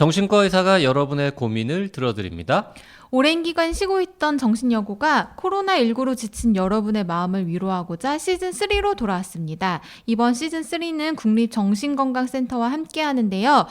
정신과 의사가 여러분의 고민을 들어드립니다. 오랜 기간 쉬고 있던 정신여고가 코로나19로 지친 여러분의 마음을 위로하고자 시즌3로 돌아왔습니다. 이번 시즌3는 국립정신건강센터와 함께 하는데요.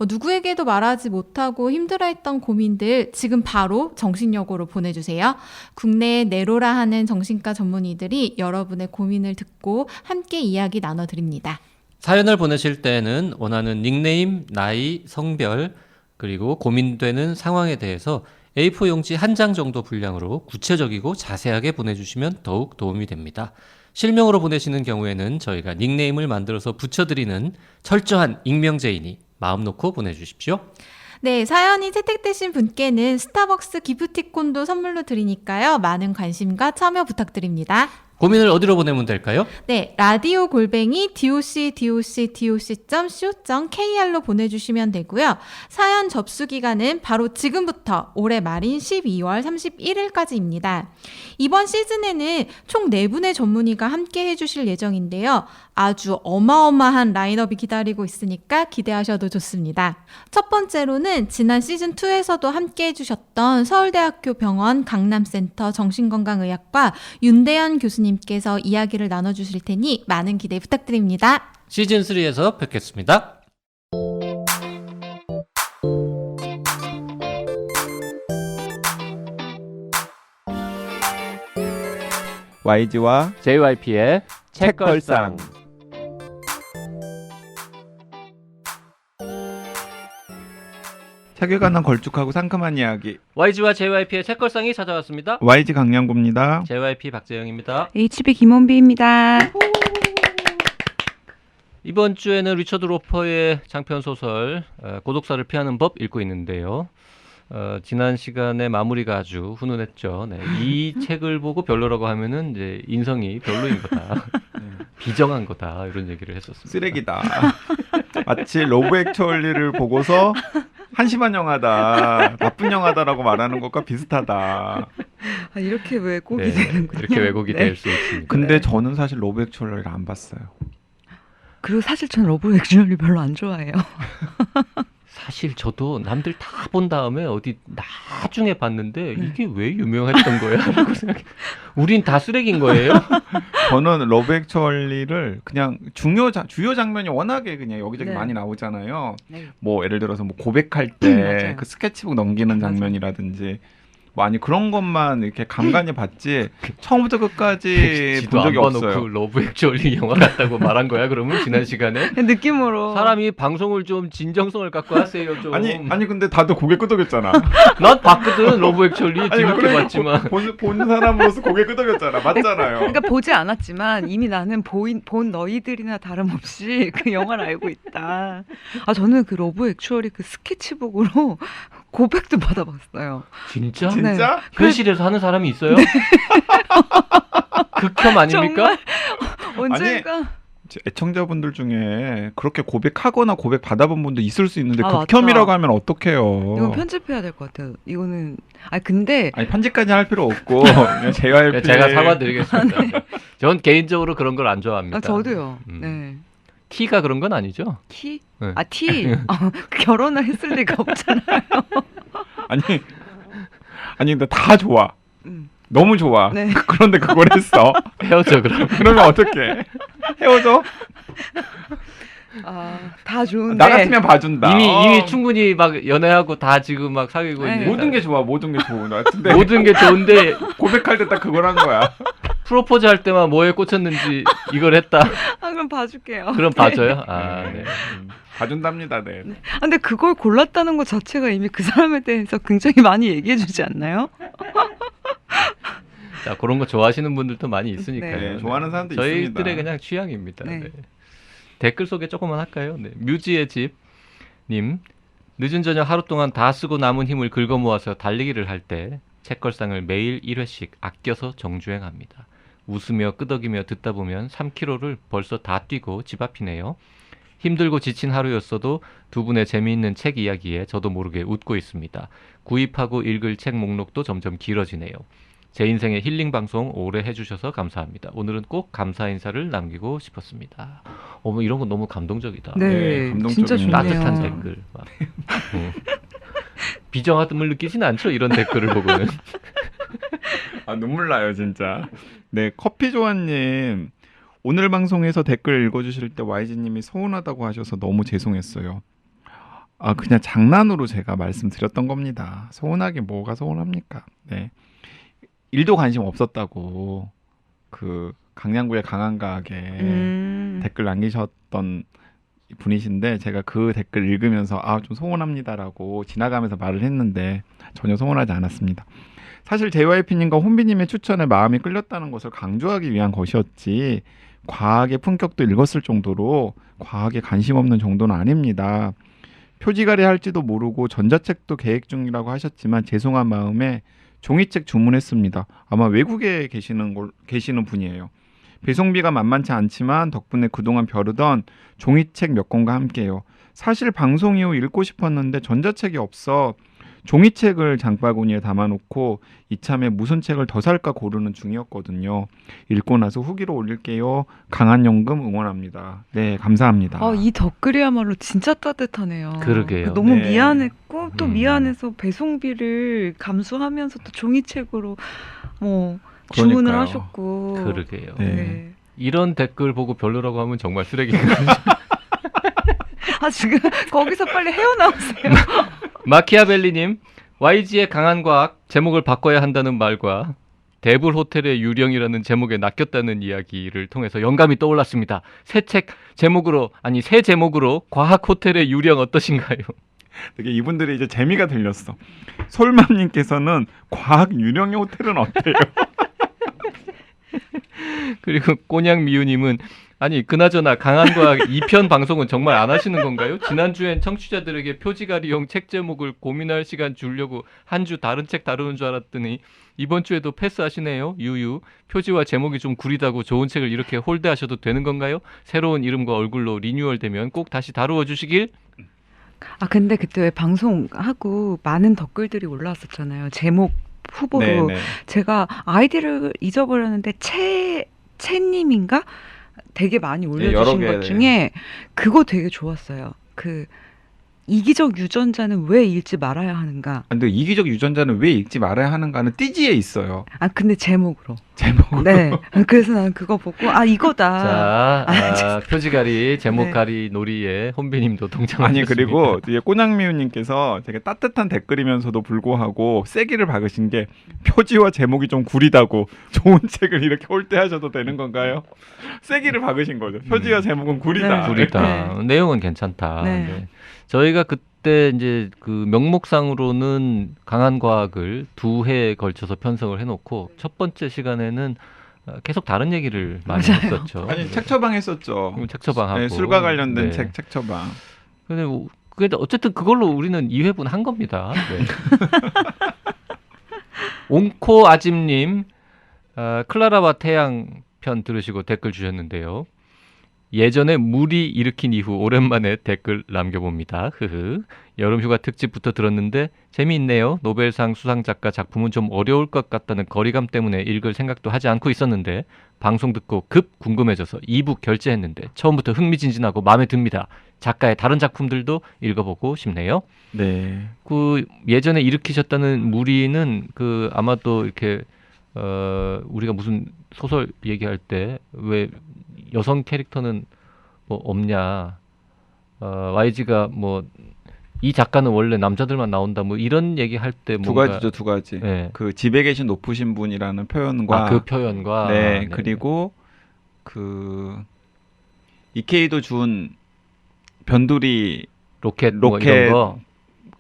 누구에게도 말하지 못하고 힘들어했던 고민들 지금 바로 정신여고로 보내주세요. 국내에 네로라 하는 정신과 전문의들이 여러분의 고민을 듣고 함께 이야기 나눠드립니다. 사연을 보내실 때는 원하는 닉네임, 나이, 성별, 그리고 고민되는 상황에 대해서 A4 용지 한 장 정도 분량으로 구체적이고 자세하게 보내주시면 더욱 도움이 됩니다. 실명으로 보내시는 경우에는 저희가 닉네임을 만들어서 붙여드리는 철저한 익명제이니 마음 놓고 보내주십시오. 네, 사연이 채택되신 분께는 스타벅스 기프티콘도 선물로 드리니까요. 많은 관심과 참여 부탁드립니다. 고민을 어디로 보내면 될까요? 네, 라디오 골뱅이 docdocc.co.kr로 보내주시면 되고요. 사연 접수 기간은 바로 지금부터 올해 말인 12월 31일까지입니다. 이번 시즌에는 총 4분의 전문의가 함께 해주실 예정인데요. 아주 어마어마한 라인업이 기다리고 있으니까 기대하셔도 좋습니다. 첫 번째로는 지난 시즌2에서도 함께 해주셨던 서울대학교 병원 강남센터 정신건강의학과 윤대현 교수님께서 이야기를 나눠주실 테니 많은 기대 부탁드립니다. 시즌3에서 뵙겠습니다. YG와 JYP의 책걸상. 책에 관한 걸쭉하고 상큼한 이야기. YG와 JYP의 책걸상이 찾아왔습니다. YG 강량구입니다. JYP 박재영입니다. HB 김원비입니다. 이번 주에는 리처드 로퍼의 장편 소설 고독사를 피하는 법 읽고 있는데요. 지난 시간에 마무리가 아주 훈훈했죠. 네, 이 책을 보고 별로라고 하면은 이제 인성이 별로인 거다. 비정한 거다. 이런 얘기를 했었습니다. 쓰레기다. 마치 로브 액츄얼리를 보고서 한심한 영화다, 나쁜 영화다라고 말하는 것과 비슷하다. 아, 이렇게 왜곡이 네, 되는군요. 이렇게 왜곡이 네. 될 수 있습니다. 근데 저는 사실 로브 액츄얼리를 안 봤어요. 그리고 사실 저는 러브 액츄얼리 별로 안 좋아해요. 사실 저도 남들 다 본 다음에 어디 나중에 봤는데 이게 왜 유명했던 거야? 라고 생각해. 우린 다 쓰레기인 거예요? 저는 러브 액츄얼리를 그냥 주요 장면이 워낙에 그냥 여기저기 네. 많이 나오잖아요. 네. 뭐 예를 들어서 뭐 고백할 때 맞아요. 그 스케치북 넘기는 맞아요. 장면이라든지 뭐 아니 그런 것만 이렇게 간간히 봤지 처음부터 끝까지 지도 본 안 적이 봐놓고 없어요. 러브 액츄얼리 영화 같다고 말한 거야? 그러면 지난 시간에? 느낌으로. 사람이 방송을 좀 진정성을 갖고 하세요 좀. 아니 근데 다들 고개 끄덕였잖아. 난 봤거든 러브 액츄얼리 뒤늦게 봤지만. 본 사람으로서 고개 끄덕였잖아. 맞잖아요. 그러니까 보지 않았지만 이미 나는 본 너희들이나 다름없이 그 영화를 알고 있다. 아 저는 그 러브 액츄얼리 그 스케치북으로 고백도 받아봤어요. 진짜? 진짜? 현실에서 하는 사람이 있어요? 극혐 아닙니까? 언젠가. 애청자분들 중에 그렇게 고백하거나 고백 받아본 분도 있을 수 있는데 아, 극혐이라고 맞다. 하면 어떡해요. 이건 편집해야 될 것 같아요. 이거는 근데 아니 편집까지 할 필요 없고 그냥 JYP 제가 사과드리겠습니다. 전 개인적으로 그런 걸 안 좋아합니다. 저도요. 음. 네. T가 그런 건 아니죠? 티? 네. 티. 결혼을 했을 리가 없잖아요. 아니 근데 다 좋아. 너무 좋아. 네. 그런데 그걸 했어. 헤어져 그럼. 그러면 어떡해? 헤어져? 다 좋은데. 나 같으면 봐준다. 이미 충분히 막 연애하고 다 지금 막 사귀고 네. 있는 모든 게 좋아. 모든 게 좋은 것 같은데 모든 게 좋은데 고백할 때 딱 그걸 한 거야. 프로포즈 할 때만 뭐에 꽂혔는지 이걸 했다. 그럼 봐줄게요. 그럼 봐줘요. 아, 네. 봐준답니다. 네. 근데 그걸 골랐다는 것 자체가 이미 그 사람에 대해서 굉장히 많이 얘기해주지 않나요? 자, 그런 거 좋아하시는 분들도 많이 있으니까요. 네, 좋아하는 사람도 저희들의 있습니다. 그냥 취향입니다. 네. 네. 댓글 소개 조금만 할까요? 네. 뮤지의 집님, 늦은 저녁 하루 동안 다 쓰고 남은 힘을 긁어 모아서 달리기를 할 때 책걸상을 매일 1회씩 아껴서 정주행합니다. 웃으며 끄덕이며 듣다 보면 3km를 벌써 다 뛰고 집 앞이네요. 힘들고 지친 하루였어도 두 분의 재미있는 책 이야기에 저도 모르게 웃고 있습니다. 구입하고 읽을 책 목록도 점점 길어지네요. 제 인생의 힐링 방송 오래 해주셔서 감사합니다. 오늘은 꼭 감사 인사를 남기고 싶었습니다. 뭐 이런 거 너무 감동적이다. 네, 감동적인 진짜 좋네요. 따뜻한 댓글. 막. 비정함을 느끼진 않죠. 이런 댓글을 보고는. 아, 눈물 나요 진짜. 네, 커피조아님 오늘 방송에서 댓글 읽어주실 때 YG님이 서운하다고 하셔서 너무 죄송했어요. 아, 그냥 장난으로 제가 말씀드렸던 겁니다. 서운하게 뭐가 서운합니까? 네, 일도 관심 없었다고 그 강양구의 강한가하게 댓글 남기셨던 분이신데 제가 그 댓글 읽으면서 아, 좀 서운합니다라고 지나가면서 말을 했는데 전혀 서운하지 않았습니다. 사실 JYP님과 혼비님의 추천에 마음이 끌렸다는 것을 강조하기 위한 것이었지 과학의 품격도 읽었을 정도로 과학에 관심 없는 정도는 아닙니다. 표지가리 할지도 모르고 전자책도 계획 중이라고 하셨지만 죄송한 마음에 종이책 주문했습니다. 아마 외국에 계시는 분이에요. 배송비가 만만치 않지만 덕분에 그동안 벼르던 종이책 몇 권과 함께요. 사실 방송 이후 읽고 싶었는데 전자책이 없어 종이책을 장바구니에 담아놓고 이참에 무슨 책을 더 살까 고르는 중이었거든요. 읽고 나서 후기로 올릴게요. 강한연금 응원합니다. 네, 감사합니다. 이 댓글이야말로 진짜 따뜻하네요. 그러게요. 너무 네. 미안했고 또 음. 미안해서 배송비를 감수하면서 또 종이책으로 주문을 그러니까요. 하셨고. 그러게요. 네. 이런 댓글 보고 별로라고 하면 정말 쓰레기. 지금 거기서 빨리 헤어나오세요. 마키아벨리님, YG의 강한 과학 제목을 바꿔야 한다는 말과 대불 호텔의 유령이라는 제목에 낚였다는 이야기를 통해서 영감이 떠올랐습니다. 새 제목으로 과학 호텔의 유령 어떠신가요? 되게 이분들이 이제 재미가 들렸어. 솔맘님께서는 과학 유령의 호텔은 어때요? 그리고 꼬냥미유님은 아니 그나저나 강한과학 2편 방송은 정말 안 하시는 건가요? 지난주엔 청취자들에게 표지가리용 책 제목을 고민할 시간 주려고 한 주 다른 책 다루는 줄 알았더니 이번 주에도 패스하시네요. 유유. 표지와 제목이 좀 구리다고 좋은 책을 이렇게 홀대하셔도 되는 건가요? 새로운 이름과 얼굴로 리뉴얼되면 꼭 다시 다루어 주시길. 근데 그때 왜 방송하고 많은 댓글들이 올라왔었잖아요. 제목 후보로. 네네. 제가 아이디를 잊어버렸는데 채님인가? 되게 많이 올려주신 여러 것 개, 중에 그거 되게 좋았어요. 그 이기적 유전자는 왜 읽지 말아야 하는가? 근데 이기적 유전자는 왜 읽지 말아야 하는가는 띠지에 있어요. 근데 제목으로. 제목으로. 네. 그래서 나는 그거 보고 이거다. 자, 표지가리, 제목가리 네. 놀이에 혼비님도 동참하셨습니다. 아니 그리고 뒤에 꼬냥미우님께서 되게 따뜻한 댓글이면서도 불구하고 세기를 박으신 게 표지와 제목이 좀 구리다고 좋은 책을 이렇게 홀대하셔도 되는 건가요? 세기를 박으신 거죠. 표지와 제목은 구리다. 네. 구리다. 내용은 괜찮다. 네. 네. 저희가 그때 이제 그 명목상으로는 강한 과학을 2회에 걸쳐서 편성을 해놓고 첫 번째 시간에는 계속 다른 얘기를 많이 맞아요. 했었죠. 아니 책처방 했었죠. 책처방하고 네, 술과 관련된 네. 책처방. 근데 어쨌든 그걸로 우리는 2회분 한 겁니다. 네. 옹코 아짐님, 클라라와 태양 편 들으시고 댓글 주셨는데요. 예전에 물이 일으킨 이후 오랜만에 댓글 남겨봅니다. 여름휴가 특집부터 들었는데 재미있네요. 노벨상 수상작가 작품은 좀 어려울 것 같다는 거리감 때문에 읽을 생각도 하지 않고 있었는데 방송 듣고 급 궁금해져서 2부 결제했는데 처음부터 흥미진진하고 마음에 듭니다. 작가의 다른 작품들도 읽어보고 싶네요. 네. 그 예전에 일으키셨다는 무리는 그 아마도 이렇게 우리가 무슨 소설 얘기할 때 왜 여성 캐릭터는 뭐 없냐, YG가 뭐 이 작가는 원래 남자들만 나온다 뭐 이런 얘기할 때 두 뭔가 가지죠, 두 가지. 네. 그 집에 계신 높으신 분이라는 표현과 그 표현과 네, 그리고 그 이케이도 준 변두리 로켓 뭐 이런 거.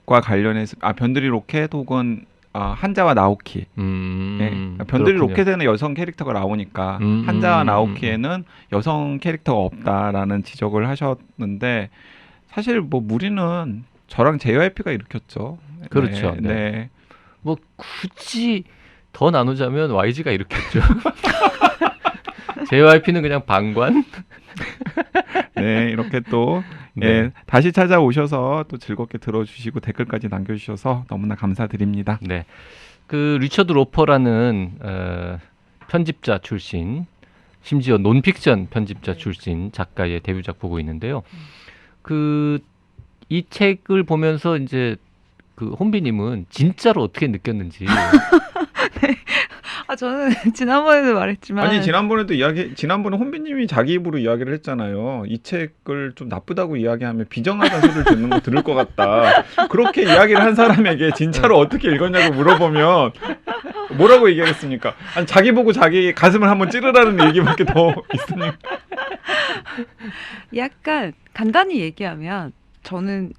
과 관련해서 변두리 로켓 혹은 한자와 나오키. 네. 변두리 그렇군요. 로켓에는 여성 캐릭터가 나오니까 한자와 나오키에는 여성 캐릭터가 없다라는 지적을 하셨는데 사실 뭐 무리는 저랑 JYP가 일으켰죠. 그렇죠. 네. 네. 뭐 굳이 더 나누자면 YG가 일으켰죠. JYP는 그냥 방관. 네, 이렇게 또 네. 다시 찾아오셔서 또 즐겁게 들어주시고 댓글까지 남겨주셔서 너무나 감사드립니다. 네. 그 리처드 로퍼라는 편집자 출신, 심지어 논픽션 편집자 출신 작가의 데뷔작 보고 있는데요. 그 이 책을 보면서 이제 그 혼비님은 진짜로 어떻게 느꼈는지. 아 저는 지난번에도 말했지만 아니 지난번에 혼비님이 자기 입으로 이야기를 했잖아요. 이 책을 좀 나쁘다고 이야기하면 비정하다는 소리를 듣는 거 들을 것 같다. 그렇게 이야기를 한 사람에게 진짜로 어떻게 읽었냐고 물어보면 뭐라고 얘기하겠습니까? 아니 자기 보고 자기 가슴을 한번 찌르라는 얘기밖에 더 있으니까. 약간 간단히 얘기하면 저는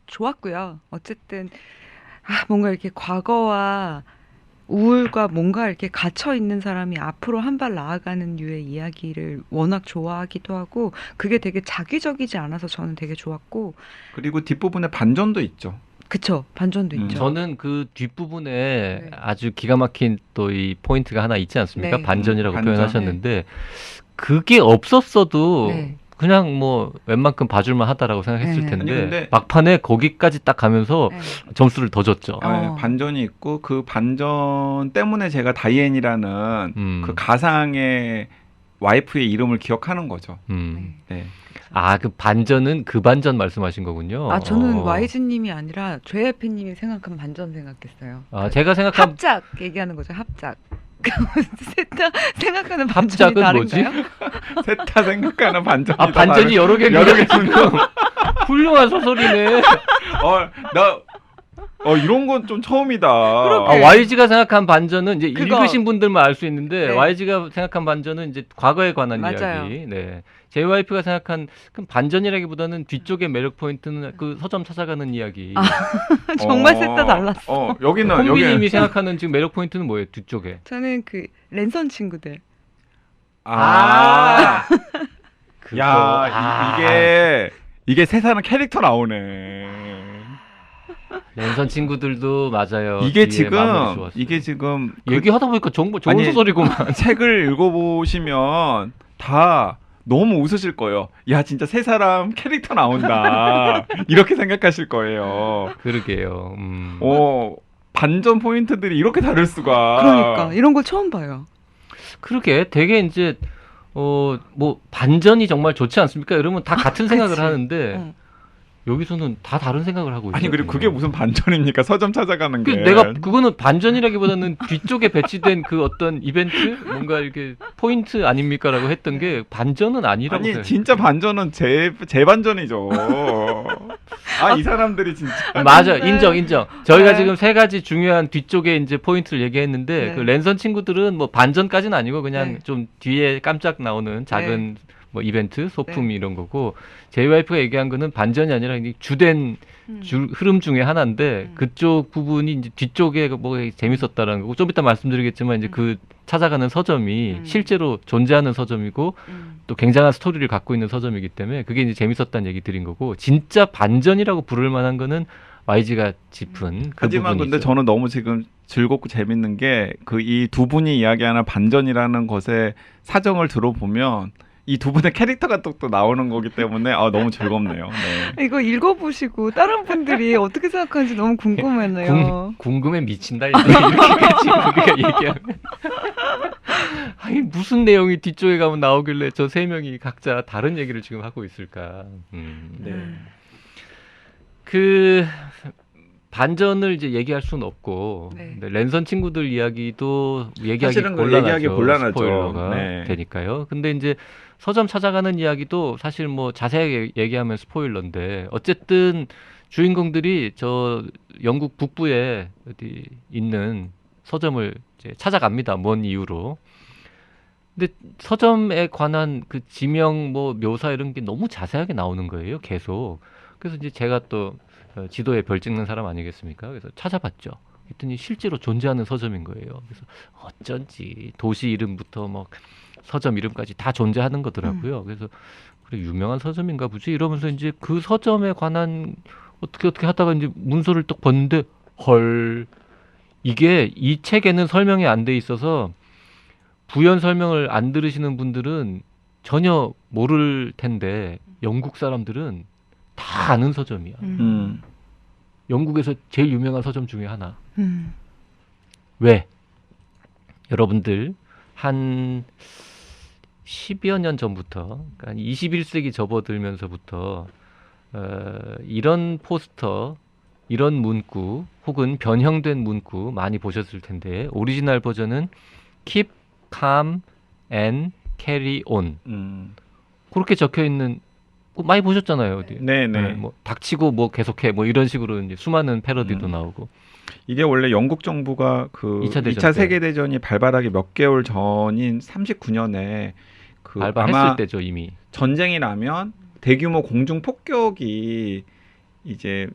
좋았고요. 어쨌든 뭔가 이렇게 과거와 우울과 뭔가 이렇게 갇혀 있는 사람이 앞으로 한 발 나아가는 류의 이야기를 워낙 좋아하기도 하고 그게 되게 자기적이지 않아서 저는 되게 좋았고 그리고 뒷부분에 반전도 있죠. 그쵸 반전도 있죠. 저는 그 뒷부분에 네. 아주 기가 막힌 또 이 포인트가 하나 있지 않습니까? 네. 반전이라고 반전. 표현하셨는데 그게 없었어도 네. 그냥 뭐 웬만큼 봐줄만 하다라고 생각했을 네. 텐데 아니, 근데- 막판에 거기까지 딱 가면서 네. 점수를 더 줬죠. 반전이 있고 그 반전 때문에 제가 다이앤이라는 그 가상의 와이프의 이름을 기억하는 거죠. 네. 아, 그 반전은 그 반전 말씀하신 거군요. 저는 YG님이 아니라 죄해피님이 생각한 반전 생각했어요. 제가 생각한 합작 얘기하는 거죠. 합작. 셋 다 생각하는 반전이 합작은 뭐지? 다른가요? 셋 다 생각하는 반전이 반전이 여러 개 여러 개 지금 훌륭한 소설이네. 이런 건 좀 처음이다. 그러게. YG가 생각한 반전은 이제 그거. 읽으신 분들만 알 수 있는데 네. YG가 생각한 반전은 이제 과거에 관한 맞아요. 이야기. 네. JYP가 생각한 그 반전이라기보다는 뒤쪽의 매력 포인트는 그 서점 찾아가는 이야기. 정말 셋 다 달랐어. 여기는 혼비님이 생각하는 지금 매력 포인트는 뭐예요? 뒤쪽에. 저는 그 랜선 친구들. 그거. 이게 세상에 캐릭터 나오네. 랜선 친구들도 맞아요. 이게 뒤에 마무리 좋았어요. 지금 얘기하다 보니까 정말 좋은 아니, 소설이구만. 책을 읽어보시면 다 너무 웃으실 거예요. 야 진짜 세 사람 캐릭터 나온다. 이렇게 생각하실 거예요. 그러게요. 반전 포인트들이 이렇게 다를 수가. 그러니까 이런 걸 처음 봐요. 그러게 되게 이제 뭐 반전이 정말 좋지 않습니까? 여러분 다 같은 생각을 그치. 하는데 응. 여기서는 다 다른 생각을 하고 있어요. 아니 그리고 그게 무슨 반전입니까? 서점 찾아가는 게. 내가 그거는 반전이라기보다는 뒤쪽에 배치된 그 어떤 이벤트 뭔가 이렇게 포인트 아닙니까라고 했던 게 반전은 아니라고 아니 생각해요. 진짜 반전은 제 반전이죠. 이 사람들이 진짜. 맞아, 인정. 저희가 네. 지금 세 가지 중요한 뒤쪽에 이제 포인트를 얘기했는데 네. 그 랜선 친구들은 뭐 반전까지는 아니고 그냥 네. 좀 뒤에 깜짝 나오는 작은 뭐 이벤트, 소품 이런 거고 JYP가 얘기한 거는 반전이 아니라 이제 주된 흐름 중에 하나인데 그쪽 부분이 이제 뒤쪽에 뭐 재밌었다라는 거고 좀 이따 말씀드리겠지만 이제 그 찾아가는 서점이 실제로 존재하는 서점이고 또 굉장한 스토리를 갖고 있는 서점이기 때문에 그게 이제 재밌었다는 얘기 드린 거고 진짜 반전이라고 부를 만한 거는 YG가 짚은 그 하지만 부분이죠. 근데 저는 너무 지금 즐겁고 재밌는 게 그 이 두 분이 이야기하는 반전이라는 것의 사정을 들어보면 이 두 분의 캐릭터가 또 나오는 거기 때문에 너무 즐겁네요. 네. 이거 읽어보시고 다른 분들이 어떻게 생각하는지 너무 궁금하네요. 궁금해 미친다 이렇게까지 우리가 얘기하면 아니 무슨 내용이 뒤쪽에 가면 나오길래 저 세 명이 각자 다른 얘기를 지금 하고 있을까. 네. 그 반전을 이제 얘기할 수는 없고 네. 근데 랜선 친구들 이야기도 사실은 얘기하기 얘기하기 곤란하죠. 스포일러가 네. 되니까요. 근데 이제 서점 찾아가는 이야기도 사실 뭐 자세하게 얘기하면 스포일러인데 어쨌든 주인공들이 저 영국 북부에 어디 있는 서점을 이제 찾아갑니다. 뭔 이유로. 근데 서점에 관한 그 지명 뭐 묘사 이런 게 너무 자세하게 나오는 거예요. 계속. 그래서 이제 제가 또 지도에 별 찍는 사람 아니겠습니까? 그래서 찾아봤죠. 했더니 실제로 존재하는 서점인 거예요. 그래서 어쩐지 도시 이름부터 뭐 서점 이름까지 다 존재하는 거더라고요. 그래서 그래 유명한 서점인가 보지 이러면서 이제 그 서점에 관한 어떻게 하다가 이제 문서를 딱 봤는데 헐 이게 이 책에는 설명이 안 돼 있어서 부연 설명을 안 들으시는 분들은 전혀 모를 텐데 영국 사람들은 다 아는 서점이야. 영국에서 제일 유명한 서점 중에 하나. 왜? 여러분들 한 10여 년 전부터, 그러니까 21세기 접어들면서부터 이런 포스터, 이런 문구 혹은 변형된 문구 많이 보셨을 텐데 오리지널 버전은 Keep Calm and Carry On 그렇게 적혀 있는 거 많이 보셨잖아요. 어디? 네네. 뭐 닥치고 뭐 계속해 뭐 이런 식으로 이제 수많은 패러디도 나오고. 이게 원래 영국 정부가 그 2차 대전 2차 때. 세계대전이 발발하기 몇 개월 전인 39년에 그 발발했을 아마 때죠 이미. 전쟁이 나면 대규모 공중 폭격이 이제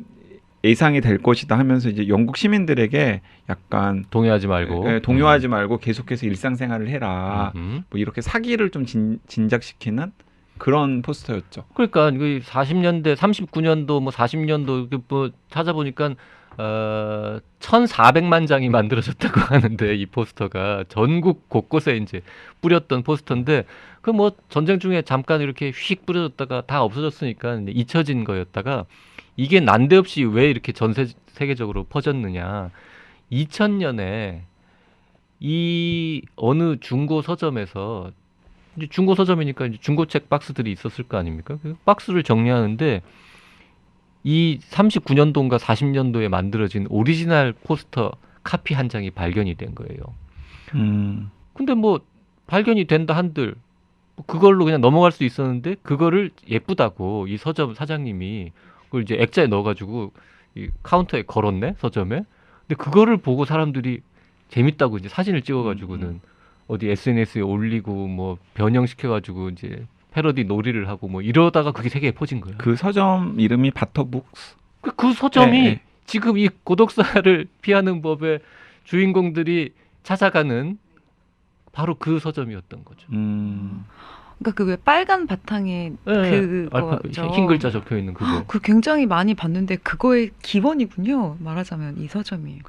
예상이 될 것이다 하면서 이제 영국 시민들에게 약간 동요하지 말고. 동요하지 말고 계속해서 일상생활을 해라. 뭐 이렇게 사기를 좀 진작시키는 그런 포스터였죠. 그러니까 그 40년대, 39년도, 뭐 40년도 뭐 찾아보니까 1,400만 장이 만들어졌다고 하는데 이 포스터가 전국 곳곳에 이제 뿌렸던 포스터인데 그 뭐 전쟁 중에 잠깐 이렇게 휙 뿌려졌다가 다 없어졌으니까 이제 잊혀진 거였다가 이게 난데없이 왜 이렇게 전 세계적으로 퍼졌느냐? 2000년에 이 어느 중고 서점에서 이제 중고 서점이니까 이제 중고책 박스들이 있었을 거 아닙니까? 그 박스를 정리하는데 이 39년도인가 40년도에 만들어진 오리지널 포스터 카피 한 장이 발견이 된 거예요. 근데 뭐 발견이 된다 한들 그걸로 그냥 넘어갈 수 있었는데 그거를 예쁘다고 이 서점 사장님이 그걸 이제 액자에 넣어가지고 이 카운터에 걸었네 서점에. 근데 그거를 보고 사람들이 재밌다고 이제 사진을 찍어가지고는 어디 SNS에 올리고 뭐 변형시켜가지고 이제 패러디 놀이를 하고 뭐 이러다가 그게 세계에 퍼진 거예요. 그 서점 이름이 바터북스. 그 서점이 네. 지금 이 고독사를 피하는 법의 주인공들이 찾아가는 바로 그 서점이었던 거죠. 그러니까 그 왜 빨간 바탕에 그거죠. 흰 글자 적혀 있는 그거. 그 굉장히 많이 봤는데 그거의 기본이군요. 말하자면 이 서점이.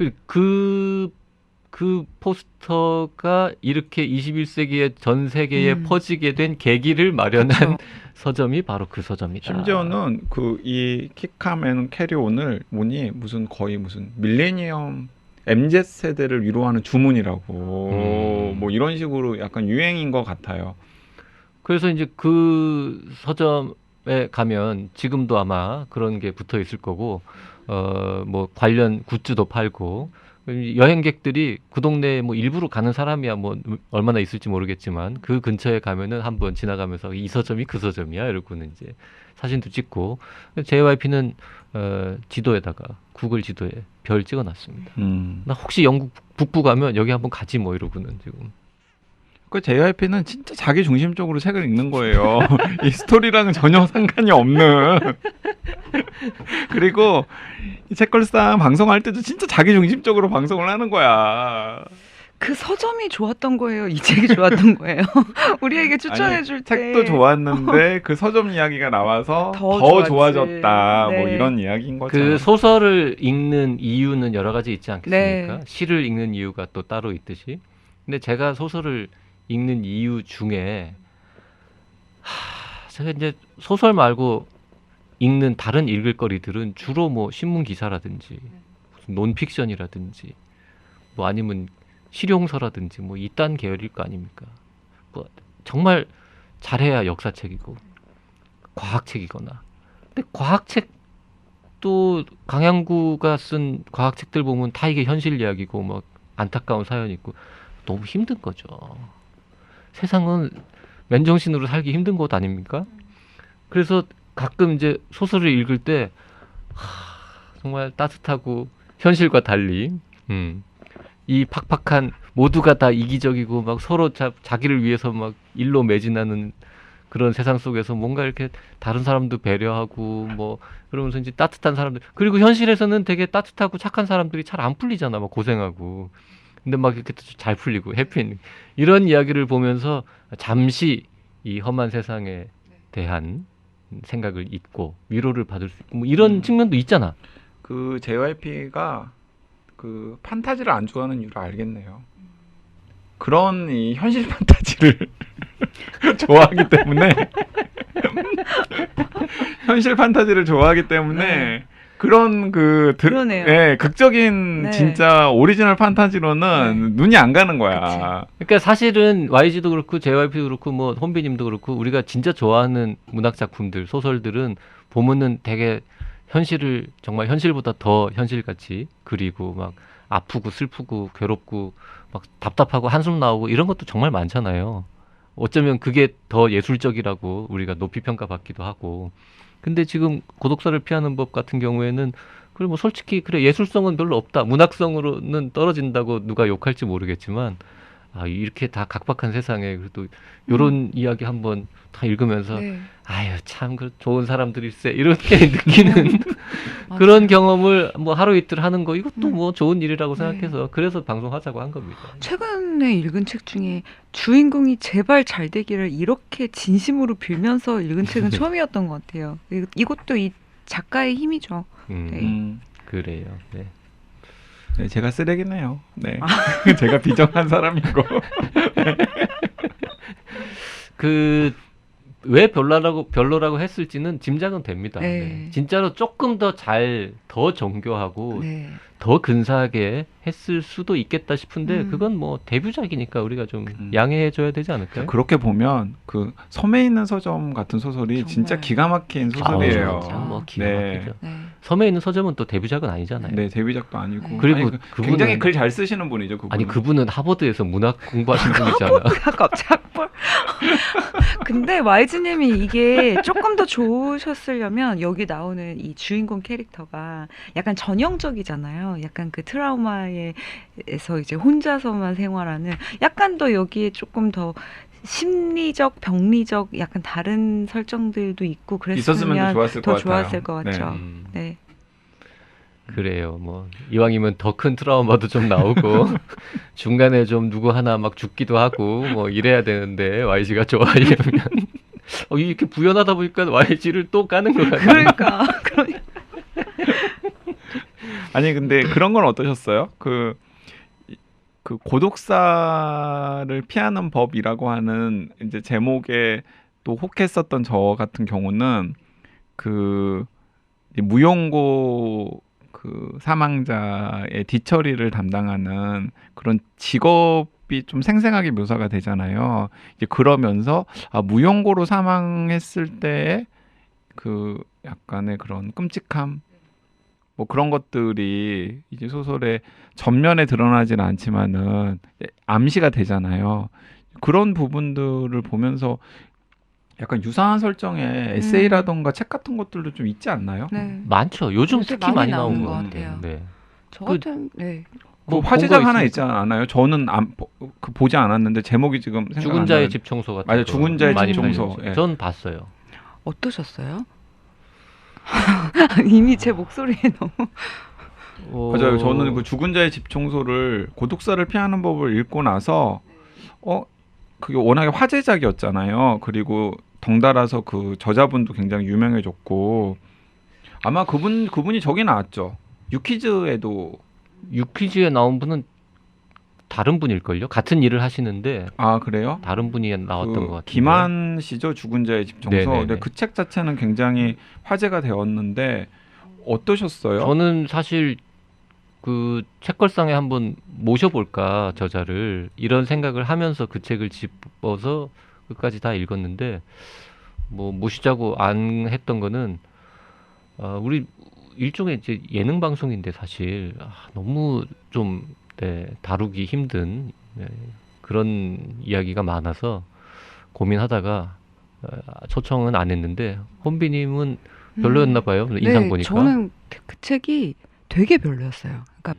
그 포스터가 이렇게 21세기에 전 세계에 퍼지게 된 계기를 마련한 그쵸. 서점이 바로 그 서점이다. 심지어는 그 이 킥함 캐리온을 무슨 거의 무슨 밀레니엄 MZ 세대를 위로하는 주문이라고 뭐 이런 식으로 약간 유행인 것 같아요. 그래서 이제 그 서점에 가면 지금도 아마 그런 게 붙어 있을 거고 뭐 관련 굿즈도 팔고 여행객들이 그 동네에 뭐 일부러 가는 사람이야 뭐 얼마나 있을지 모르겠지만 그 근처에 가면은 한번 지나가면서 이 서점이 그 서점이야 이러고는 이제 사진도 찍고 JYP는 지도에다가 구글 지도에 별 찍어놨습니다. 나 혹시 영국 북부 가면 여기 한번 가지 뭐 이러고는 지금. 그 JYP는 진짜 자기 중심적으로 책을 읽는 거예요. 이 스토리랑은 전혀 상관이 없는. 그리고 이 책걸상 방송할 때도 진짜 자기 중심적으로 방송을 하는 거야. 그 서점이 좋았던 거예요. 이 책이 좋았던 거예요. 우리에게 추천해 줄 때. 책도 좋았는데 그 서점 이야기가 나와서 더 더 좋았지. 좋아졌다. 뭐 네. 이런 이야기인 거죠. 그 소설을 읽는 이유는 여러 가지 있지 않겠습니까? 네. 시를 읽는 이유가 또 따로 있듯이. 근데 제가 소설을 읽는 이유 중에 제가 이제 소설 말고 읽는 다른 읽을 거리들은 주로 뭐 신문 기사라든지 무슨 논픽션이라든지 뭐 아니면 실용서라든지 뭐 이딴 계열일 거 아닙니까? 뭐 정말 잘해야 역사책이고 과학책이거나. 근데 과학책도 강양구가 쓴 과학책들 보면 다 이게 현실 이야기고 뭐 안타까운 사연이 있고 너무 힘든 거죠. 세상은 맨정신으로 살기 힘든 곳 아닙니까? 그래서 가끔 이제 소설을 읽을 때 정말 따뜻하고 현실과 달리 이 팍팍한 모두가 다 이기적이고 막 서로 자기를 위해서 막 일로 매진하는 그런 세상 속에서 뭔가 이렇게 다른 사람도 배려하고 뭐 그러면서 이제 따뜻한 사람들 그리고 현실에서는 되게 따뜻하고 착한 사람들이 잘 안 풀리잖아 막 고생하고 근데 막 이렇게 잘 풀리고 해피엔딩 이런 이야기를 보면서 잠시 이 험한 세상에 대한 생각을 잊고 위로를 받을 수 있고 뭐 이런 측면도 있잖아. 그 JYP가 그 판타지를 안 좋아하는 이유를 알겠네요. 그런 이 현실 판타지를 좋아하기 때문에 현실 판타지를 좋아하기 때문에 그 그런 그러네요. 예, 극적인 네. 진짜 오리지널 판타지로는 눈이 안 가는 거야. 그러니까 사실은 YG도 그렇고 JYP도 그렇고 뭐 혼비님도 그렇고 우리가 진짜 좋아하는 문학 작품들, 소설들은 보면은 되게 현실을 정말 현실보다 더 현실같이 그리고 막 아프고 슬프고 괴롭고 막 답답하고 한숨 나오고 이런 것도 정말 많잖아요. 어쩌면 그게 더 예술적이라고 우리가 높이 평가받기도 하고. 근데 지금 고독사를 피하는 법 같은 경우에는 그래 뭐 솔직히 그래 예술성은 별로 없다. 문학성으로는 떨어진다고 누가 욕할지 모르겠지만 아 이렇게 다 각박한 세상에 그래도 요런 이야기 한번 다 읽으면서 네. 아유 참 그 좋은 사람들일세 이렇게 느끼는 그런 경험을 뭐 하루 이틀 하는 거 이것도 뭐 좋은 일이라고 네. 생각해서 그래서 방송하자고 한 겁니다. 최근에 읽은 책 중에 주인공이 제발 잘 되기를 이렇게 진심으로 빌면서 읽은 책은 처음이었던 것 같아요. 이것도 이 작가의 힘이죠. 네. 그래요. 네. 네, 제가 쓰레기네요. 네. 아. 제가 비정한 사람이고. 그 왜 별로라고 했을지는 짐작은 됩니다. 네. 네. 진짜로 조금 더 더 정교하고 네. 더 근사하게 했을 수도 있겠다 싶은데 그건 뭐 데뷔작이니까 우리가 좀 양해해 줘야 되지 않을까요? 그렇게 보면 그 섬에 있는 서점 같은 소설이 정말. 진짜 기가 막힌 소설이에요. 맞아. 뭐 기가 네. 막히죠. 네. 섬에 있는 서점은 또 데뷔작은 아니잖아요. 네, 데뷔작도 아니고. 네. 그리고 아니, 그분은 굉장히 글 잘 쓰시는 분이죠. 그분은. 아니 그분은 하버드에서 문학 공부하신 분이잖아. 갑자기 악벌. 근데 YG님이 이게 조금 더 좋으셨으려면 여기 나오는 이 주인공 캐릭터가 약간 전형적이잖아요. 약간 그 트라우마에서 이제 혼자서만 생활하는 약간 더 여기에 조금 더 심리적, 병리적 약간 다른 설정들도 있고 있었으면 그랬으면 좋았을 더 것 같아요. 좋았을 것 같죠. 음, 네. 그래요. 뭐 이왕이면 더 큰 트라우마도 좀 나오고 중간에 좀 누구 하나 막 죽기도 하고 뭐 이래야 되는데 YG가 좋아하려면 이렇게 부연하다 보니까 YG를 또 까는 것 같아요. 그러니까 아니 근데 그런 건 어떠셨어요? 그 고독사를 피하는 법이라고 하는 이제 제목에 또 혹했었던 저 같은 경우는 그 무용고 그 사망자의 뒤처리를 담당하는 그런 직업이 좀 생생하게 묘사가 되잖아요. 이제 그러면서 무용고로 사망했을 때의 그 약간의 그런 끔찍함 뭐 그런 것들이 이제 소설의 전면에 드러나지는 않지만은 암시가 되잖아요. 그런 부분들을 보면서 약간 유사한 설정의 에세이라던가 책 같은 것들도 좀 있지 않나요? 네. 많죠. 요즘 요새 특히 많이 많이 나온 나오는 것 것 같아요. 같아요. 네. 저 그- 같은 네. 뭐 본 화제작 거 하나 있으니까. 있지 않아요? 저는 보지 않았는데 제목이 지금 생각 죽은 안 자의 나요. 집 청소 같은 맞아요. 거 죽은 자의 많이 집 청소. 팔렸죠. 예. 전 봤어요. 어떠셨어요? 이미 제 목소리에 너무 맞아요. 저는 그 죽은 자의 집 청소를 고독사를 피하는 법을 읽고 나서 그게 워낙에 화제작이었잖아요. 그리고 덩달아서 그 저자분도 굉장히 유명해졌고 아마 그분이 저기 나왔죠. 유퀴즈에도 유퀴즈에 나온 분은 다른 분일걸요? 같은 일을 하시는데 그래요? 다른 분이 나왔던 것 같아요. 김한 씨죠. 죽은 자의 집 청소. 네네네. 근데 그 책 자체는 굉장히 화제가 되었는데 어떠셨어요? 저는 사실 그 책걸상에 한번 모셔볼까 저자를 이런 생각을 하면서 그 책을 집어서 끝까지 다 읽었는데 뭐 모시자고 안 했던 거는 우리 일종의 이제 예능 방송인데 사실 너무 좀 다루기 힘든 그런 이야기가 많아서 고민하다가 초청은 안 했는데 혼비님은 별로였나 봐요. 인상 네, 보니까. 저는 그 책이 되게 별로였어요. 그러니까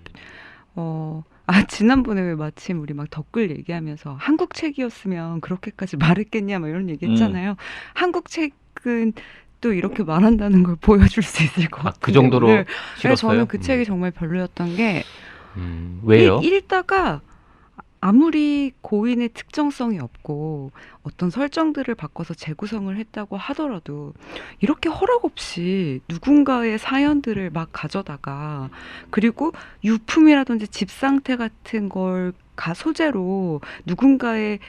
지난번에 왜 마침 우리 막 댓글 얘기하면서 한국 책이었으면 그렇게까지 말했겠냐 막 이런 얘기했잖아요. 한국 책은 또 이렇게 말한다는 걸 보여줄 수 있을 것 같아요. 그 정도로 네, 싫었어요. 저는 그 책이 정말 별로였던 게 왜요? 읽다가 아무리 고인의 특정성이 없고 어떤 설정들을 바꿔서 재구성을 했다고 하더라도 이렇게 허락 없이 누군가의 사연들을 막 가져다가 그리고 유품이라든지 집 상태 같은 걸 소재로 누군가의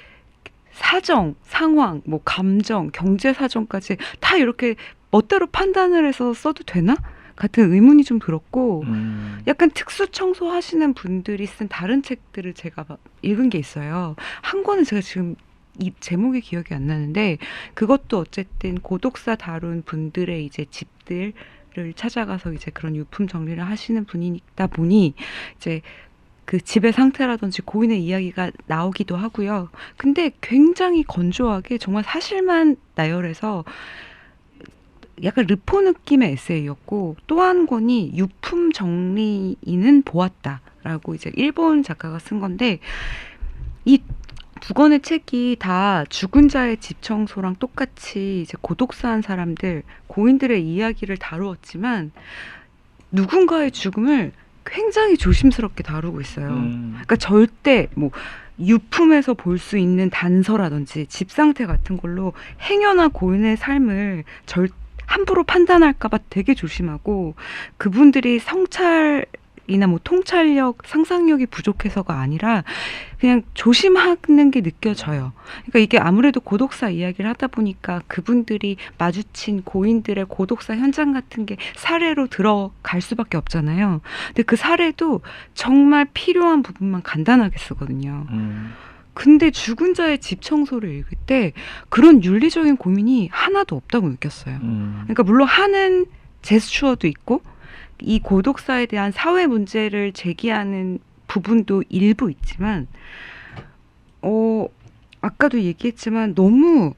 사정, 상황, 뭐 감정, 경제 사정까지 다 이렇게 멋대로 판단을 해서 써도 되나? 같은 의문이 좀 들었고 음. 약간 특수 청소하시는 분들이 쓴 다른 책들을 제가 읽은 게 있어요. 한 권은 제가 지금 이 제목이 기억이 안 나는데 그것도 어쨌든 고독사 다룬 분들의 이제 집들을 찾아가서 이제 그런 유품 정리를 하시는 분이다 보니 이제 그 집의 상태라든지 고인의 이야기가 나오기도 하고요. 근데 굉장히 건조하게 정말 사실만 나열해서 약간 르포 느낌의 에세이였고 또 한 권이 유품 정리인은 보았다라고 이제 일본 작가가 쓴 건데 이 두 권의 책이 다 죽은 자의 집 청소랑 똑같이 이제 고독사한 사람들, 고인들의 이야기를 다루었지만 누군가의 죽음을 굉장히 조심스럽게 다루고 있어요. 그러니까 절대 뭐 유품에서 볼 수 있는 단서라든지 집 상태 같은 걸로 행여나 고인의 삶을 함부로 판단할까봐 되게 조심하고 그분들이 성찰이나 뭐 통찰력, 상상력이 부족해서가 아니라 그냥 조심하는 게 느껴져요. 그러니까 이게 아무래도 고독사 이야기를 하다 보니까 그분들이 마주친 고인들의 고독사 현장 같은 게 사례로 들어갈 수밖에 없잖아요. 근데 그 사례도 정말 필요한 부분만 간단하게 쓰거든요. 근데 죽은 자의 집 청소를 읽을 때 그런 윤리적인 고민이 하나도 없다고 느꼈어요. 그러니까 물론 하는 제스처도 있고 이 고독사에 대한 사회 문제를 제기하는 부분도 일부 있지만 아까도 얘기했지만 너무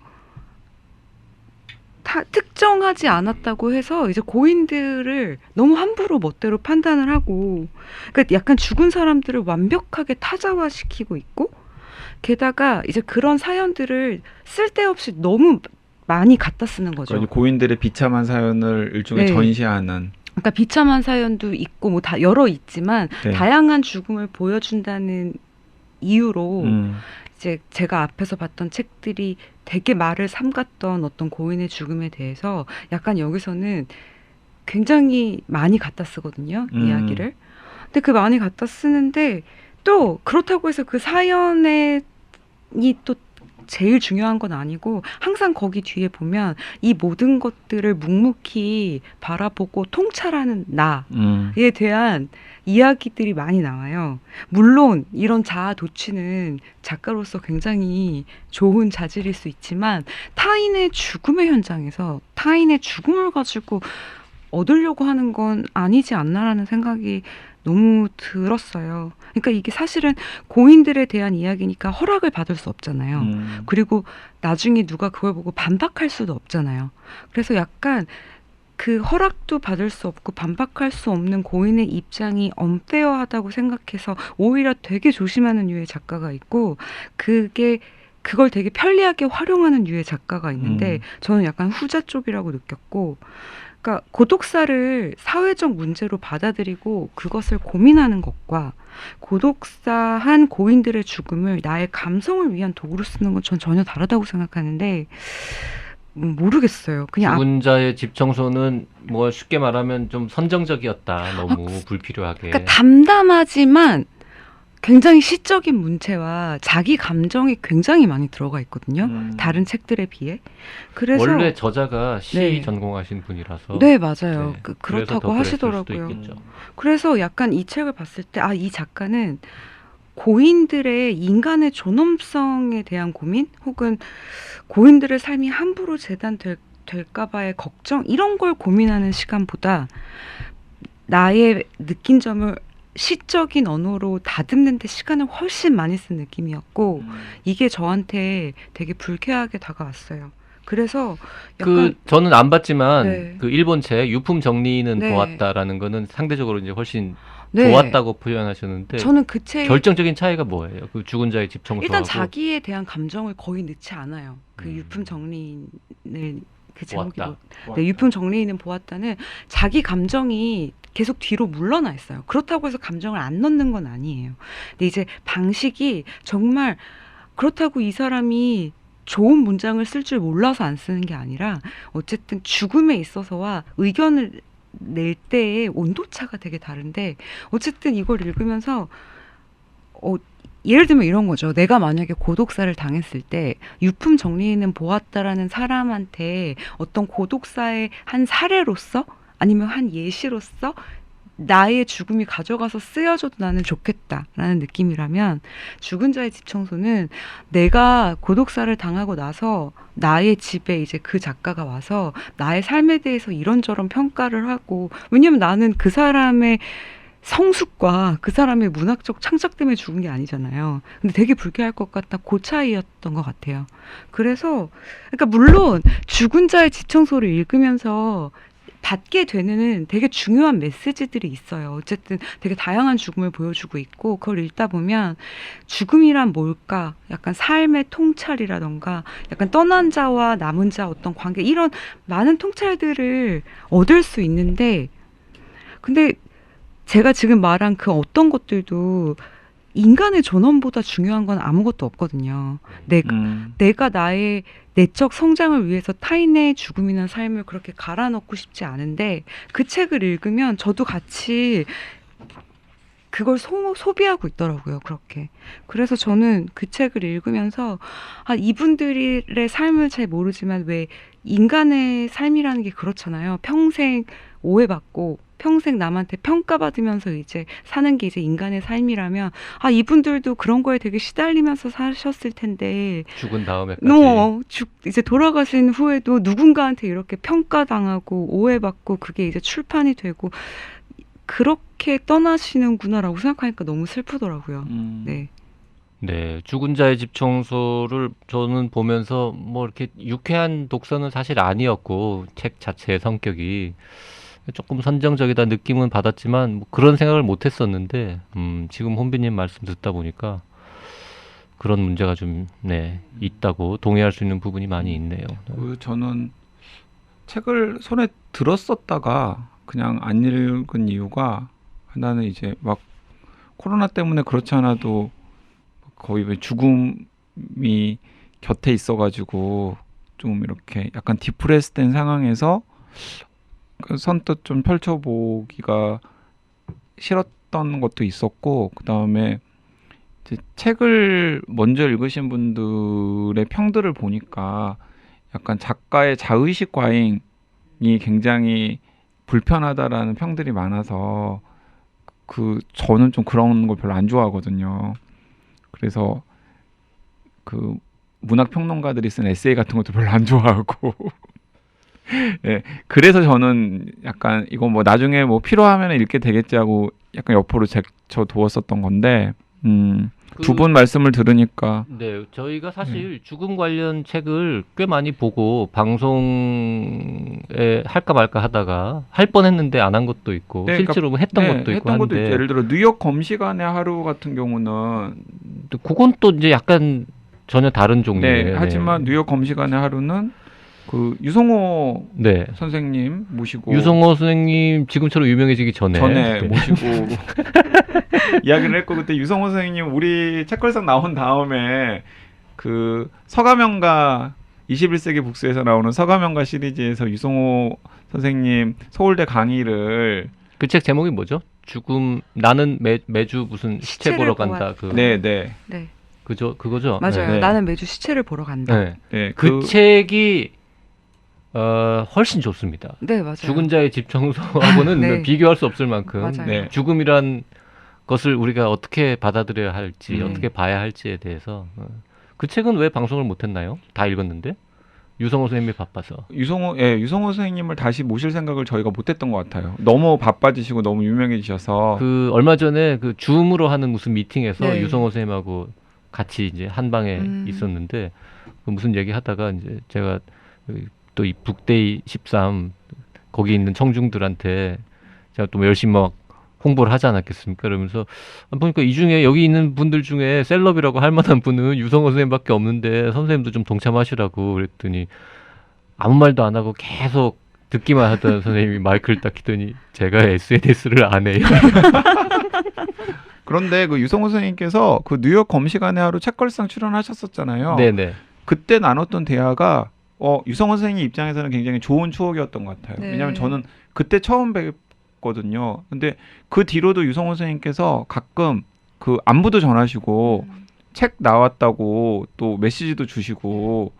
특정하지 않았다고 해서 이제 고인들을 너무 함부로 멋대로 판단을 하고 그러니까 약간 죽은 사람들을 완벽하게 타자화시키고 있고 게다가 이제 그런 사연들을 쓸데없이 너무 많이 갖다 쓰는 거죠. 그러니까 고인들의 비참한 사연을 일종의 네. 전시하는. 그러니까 비참한 사연도 있고 뭐 다 여러 있지만 네. 다양한 죽음을 보여준다는 이유로 이제 제가 앞에서 봤던 책들이 되게 말을 삼갔던 어떤 고인의 죽음에 대해서 약간 여기서는 굉장히 많이 갖다 쓰거든요. 이야기를. 근데 그 많이 갖다 쓰는데 또 그렇다고 해서 그 사연이 또 제일 중요한 건 아니고 항상 거기 뒤에 보면 이 모든 것들을 묵묵히 바라보고 통찰하는 나에 대한 이야기들이 많이 나와요. 물론 이런 자아 도취는 작가로서 굉장히 좋은 자질일 수 있지만 타인의 죽음의 현장에서 타인의 죽음을 가지고 얻으려고 하는 건 아니지 않나라는 생각이 너무 들었어요. 그러니까 이게 사실은 고인들에 대한 이야기니까 허락을 받을 수 없잖아요. 그리고 나중에 누가 그걸 보고 반박할 수도 없잖아요. 그래서 약간 그 허락도 받을 수 없고 반박할 수 없는 고인의 입장이 언페어하다고 생각해서 오히려 되게 조심하는 유의 작가가 있고 그걸 되게 편리하게 활용하는 유의 작가가 있는데 저는 약간 후자 쪽이라고 느꼈고 그러니까 고독사를 사회적 문제로 받아들이고 그것을 고민하는 것과 고독사한 고인들의 죽음을 나의 감성을 위한 도구로 쓰는 건 전 전혀 다르다고 생각하는데 모르겠어요. 그냥 죽은 자의 집 청소는 뭐 쉽게 말하면 좀 선정적이었다. 너무 불필요하게. 그러니까 담담하지만 굉장히 시적인 문체와 자기 감정이 굉장히 많이 들어가 있거든요. 다른 책들에 비해. 그래서 원래 저자가 시 네. 전공하신 분이라서. 네, 맞아요. 네. 그래서 그렇다고 더 그랬을 수도 하시더라고요. 있겠죠. 그래서 약간 이 책을 봤을 때 이 작가는 고인들의 인간의 존엄성에 대한 고민 혹은 고인들의 삶이 함부로 재단될까봐의 걱정 이런 걸 고민하는 시간보다 나의 느낀 점을 시적인 언어로 다듬는 데 시간을 훨씬 많이 쓴 느낌이었고 이게 저한테 되게 불쾌하게 다가왔어요. 그래서 약간 저는 안 봤지만 네. 그 일본 책 유품 정리는 네. 보았다라는 거는 상대적으로 이제 훨씬 네. 좋았다고 표현하셨는데 저는 그 책 결정적인 차이가 뭐예요? 그 죽은 자의 집 청소하고 일단 자기에 대한 감정을 거의 넣지 않아요. 그 음. 유품 정리인을 그 제목이 보았다. 네, 유품 정리인은 보았다는 자기 감정이 계속 뒤로 물러나 있어요. 그렇다고 해서 감정을 안 넣는 건 아니에요. 근데 이제 방식이 정말 그렇다고 이 사람이 좋은 문장을 쓸 줄 몰라서 안 쓰는 게 아니라 어쨌든 죽음에 있어서와 의견을 낼 때의 온도차가 되게 다른데 어쨌든 이걸 읽으면서 예를 들면 이런 거죠. 내가 만약에 고독사를 당했을 때 유품 정리인은 보았다라는 사람한테 어떤 고독사의 한 사례로서 아니면 한 예시로서 나의 죽음이 가져가서 쓰여줘도 나는 좋겠다라는 느낌이라면 죽은 자의 집 청소는 내가 고독사를 당하고 나서 나의 집에 이제 그 작가가 와서 나의 삶에 대해서 이런저런 평가를 하고 왜냐면 나는 그 사람의 성숙과 그 사람의 문학적 창작 때문에 죽은 게 아니잖아요. 근데 되게 불쾌할 것 같다. 그 차이였던 것 같아요. 그래서 그러니까 물론 죽은 자의 집 청소를 읽으면서 받게 되는 되게 중요한 메시지들이 있어요. 어쨌든 되게 다양한 죽음을 보여주고 있고 그걸 읽다 보면 죽음이란 뭘까? 약간 삶의 통찰이라던가 약간 떠난 자와 남은 자 어떤 관계 이런 많은 통찰들을 얻을 수 있는데 근데 제가 지금 말한 그 어떤 것들도 인간의 존엄보다 중요한 건 아무것도 없거든요. 내가 나의 내적 성장을 위해서 타인의 죽음이나 삶을 그렇게 갈아넣고 싶지 않은데 그 책을 읽으면 저도 같이 그걸 소비하고 있더라고요. 그렇게. 그래서 저는 그 책을 읽으면서 이분들의 삶을 잘 모르지만 왜 인간의 삶이라는 게 그렇잖아요. 평생 오해받고 평생 남한테 평가받으면서 이제 사는 게 이제 인간의 삶이라면 이분들도 그런 거에 되게 시달리면서 사셨을 텐데 죽은 다음에까지. 이제 돌아가신 후에도 누군가한테 이렇게 평가당하고 오해받고 그게 이제 출판이 되고 그렇게 떠나시는구나라고 생각하니까 너무 슬프더라고요. 네. 네, 죽은 자의 집 청소를 저는 보면서 뭐 이렇게 유쾌한 독서는 사실 아니었고 책 자체의 성격이 조금 선정적이다 느낌은 받았지만 뭐 그런 생각을 못 했었는데 지금 혼비님 말씀 듣다 보니까 그런 문제가 좀 있다고 동의할 수 있는 부분이 많이 있네요. 저는 책을 손에 들었었다가 그냥 안 읽은 이유가 하나는 이제 막 코로나 때문에 그렇지 않아도 거의 죽음이 곁에 있어가지고 좀 이렇게 약간 디프레스된 상황에서 선뜻 좀 펼쳐보기가 싫었던 것도 있었고 그 다음에 책을 먼저 읽으신 분들의 평들을 보니까 약간 작가의 자의식 과잉이 굉장히 불편하다라는 평들이 많아서 저는 좀 그런 걸 별로 안 좋아하거든요. 그래서 그 문학 평론가들이 쓴 에세이 같은 것도 별로 안 좋아하고 네, 그래서 저는 약간 이거 뭐 나중에 뭐 필요하면 읽게 되겠지 하고 약간 옆으로 제쳐두었었던 건데 두 분 말씀을 들으니까 네, 저희가 사실 죽음 관련 책을 꽤 많이 보고 방송에 할까 말까 하다가 할 뻔했는데 안 한 것도 있고 실제로 했던 것도 있고 한데 예를 들어 뉴욕 검시관의 하루 같은 경우는 그건 또 이제 약간 전혀 다른 종류예요. 하지만 뉴욕 검시관의 하루는 그 유성호 선생님 모시고 유성호 선생님 지금처럼 유명해지기 전에 모시고 이야기를 했고 그때 유성호 선생님 우리 책걸상 나온 다음에 그 서가명가 21세기 북스에서 나오는 서가명가 시리즈에서 유성호 선생님 서울대 강의를 그 책 제목이 뭐죠? 죽음 나는 매주 무슨 시체 보러 간다. 네. 그거죠. 맞아요. 나는 매주 시체를 보러 간다. 그 책이 훨씬 좋습니다. 네, 맞아요. 죽은 자의 집 청소하고는 비교할 수 없을 만큼 죽음이란 것을 우리가 어떻게 받아들여야 할지 어떻게 봐야 할지에 대해서 그 책은 왜 방송을 못했나요? 다 읽었는데 유성호 선생님이 바빠서 유성호 선생님을 다시 모실 생각을 저희가 못했던 것 같아요. 너무 바빠지시고 너무 유명해지셔서 그 얼마 전에 그 줌으로 하는 무슨 미팅에서 유성호 선생님하고 같이 이제 한 방에 있었는데 무슨 얘기하다가 이제 제가 또 이 북데이 13 거기 있는 청중들한테 제가 또 열심히 막 홍보를 하지 않았겠습니까? 그러면서 보니까 이 중에 여기 있는 분들 중에 셀럽이라고 할 만한 분은 유성호 선생님밖에 없는데 선생님도 좀 동참하시라고 그랬더니 아무 말도 안 하고 계속 듣기만 하던 선생님이 마이크를 딱 키더니 제가 SNS를 안 해요. 그런데 그 유성호 선생님께서 그 뉴욕 검시관의 하루 책걸상 출연하셨었잖아요. 네네. 그때 나눴던 대화가 유성호 선생님 입장에서는 굉장히 좋은 추억이었던 것 같아요. 네. 왜냐하면 저는 그때 처음 뵀거든요. 근데 그 뒤로도 유성호 선생님께서 가끔 그 안부도 전하시고 책 나왔다고 또 메시지도 주시고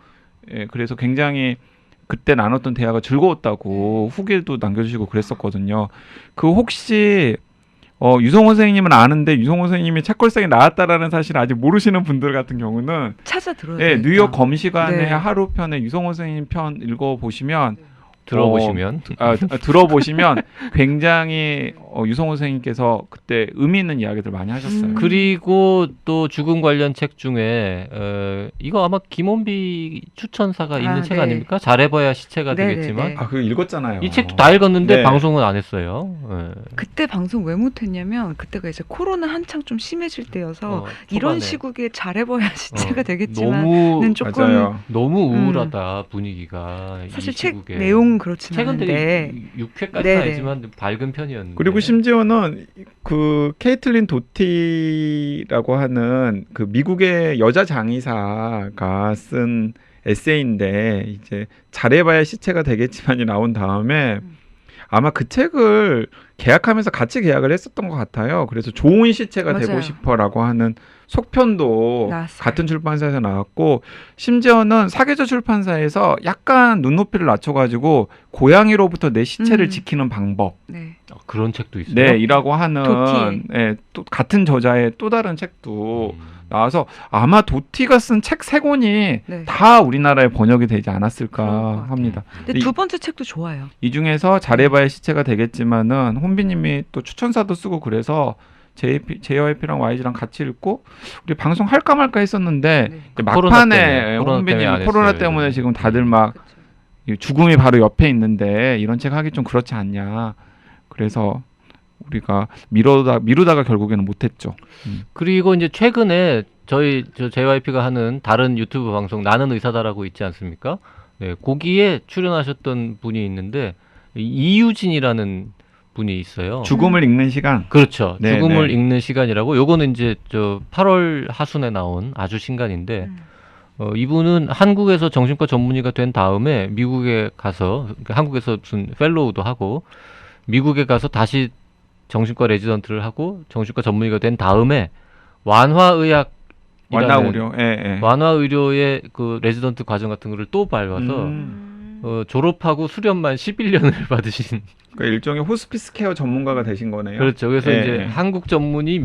그래서 굉장히 그때 나눴던 대화가 즐거웠다고 후기도 남겨주시고 그랬었거든요. 그 혹시 유성호 선생님은 아는데 유성호 선생님이 책걸상에 나왔다라는 사실을 아직 모르시는 분들 같은 경우는 찾아 들어야 네, 되니까. 뉴욕 검시관의 네. 하루 편에 유성호 선생님 편 읽어보시면 들어보시면 들어보시면 굉장히 유성호 선생님께서 그때 의미 있는 이야기들 많이 하셨어요. 그리고 또 죽음 관련 책 중에 이거 아마 김원비 추천사가 있는 책 네. 아닙니까? 잘해봐야 시체가 네, 되겠지만 네, 네. 아, 그거 읽었잖아요. 이 책도 다 읽었는데 네. 방송은 안 했어요. 그때 방송 왜 못했냐면 그때가 이제 코로나 한창 좀 심해질 때여서 이런 초반에. 시국에 잘해봐야 시체가 되겠지만 너무 조금 맞아요. 너무 우울하다 분위기가 사실 이 책 시국에. 내용은 그렇진 책은 않은데 되게 6회까지는 네네. 아니지만 밝은 편이었는데 그리고 심지어는 그 케이틀린 도티라고 하는 그 미국의 여자 장의사가 쓴 에세이인데 이제 잘해봐야 시체가 되겠지만이 나온 다음에 아마 그 책을 계약하면서 같이 계약을 했었던 것 같아요. 그래서 좋은 시체가 되고 맞아요. 싶어라고 하는 속편도 나왔어요. 같은 출판사에서 나왔고 심지어는 사계절 출판사에서 약간 눈높이를 낮춰가지고 고양이로부터 내 시체를 지키는 방법 네. 그런 책도 있어요. 네, 이라고 하는 도티. 또 같은 저자의 또 다른 책도 음. 나와서 아마 도티가 쓴 책 세 권이 네. 다 우리나라에 번역이 되지 그럴 것 않았을까 같아요. 합니다. 근데 두 번째 책도 좋아요. 이 중에서 잘해봐야 시체가 되겠지만은 혼비님이 또 추천사도 쓰고 그래서 JYP랑 YG랑 같이 읽고 우리 방송 할까 말까 했었는데 네. 이제 코로나 때문에, 막판에 코로나 때문에 혼비님이 안 코로나 했어요, 때문에 이거는. 지금 다들 막 이 죽음이 바로 옆에 있는데 이런 책 하기 좀 그렇지 않냐. 그래서 우리가 미루다가 결국에는 못했죠. 그리고 이제 최근에 저 JYP가 하는 다른 유튜브 방송 나는 의사다라고 있지 않습니까? 네, 거기에 출연하셨던 분이 있는데 이유진이라는 분이 있어요. 죽음을 읽는 시간. 그렇죠. 네, 죽음을 네. 읽는 시간이라고. 요거는 이제 저 8월 하순에 나온 아주 신간인데 이분은 한국에서 정신과 전문의가 된 다음에 미국에 가서 그러니까 한국에서 무슨 펠로우도 하고 미국에 가서 다시 정신과 레지던트를 하고 정신과 전문의가 된 다음에 완화의학 완화의료. 완화의료의 그 레지던트 과정 같은 거를 또 밟아서 졸업하고 수련만 11년을 받으신 그러니까 일종의 호스피스 케어 전문가가 되신 거네요. 그렇죠. 그래서 예, 이제 예. 한국 전문의,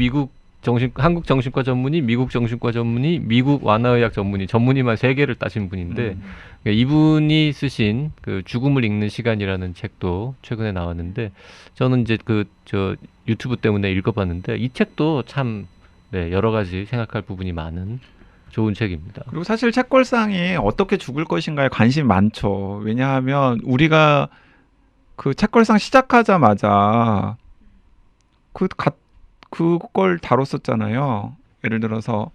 한국 정신과 전문의, 미국 정신과 전문의, 미국 완화의학 전문의만 3개를 따신 분인데 그러니까 이분이 쓰신 그 죽음을 읽는 시간이라는 책도 최근에 나왔는데 저는 이제 저 유튜브 때문에 읽어봤는데 이 책도 참 네, 여러 가지 생각할 부분이 많은 좋은 책입니다. 그리고 사실 책걸상이 어떻게 죽을 것인가에 관심이 많죠. 왜냐하면 우리가 그 책걸상 시작하자마자 그걸 다뤘었잖아요. 예를 들어서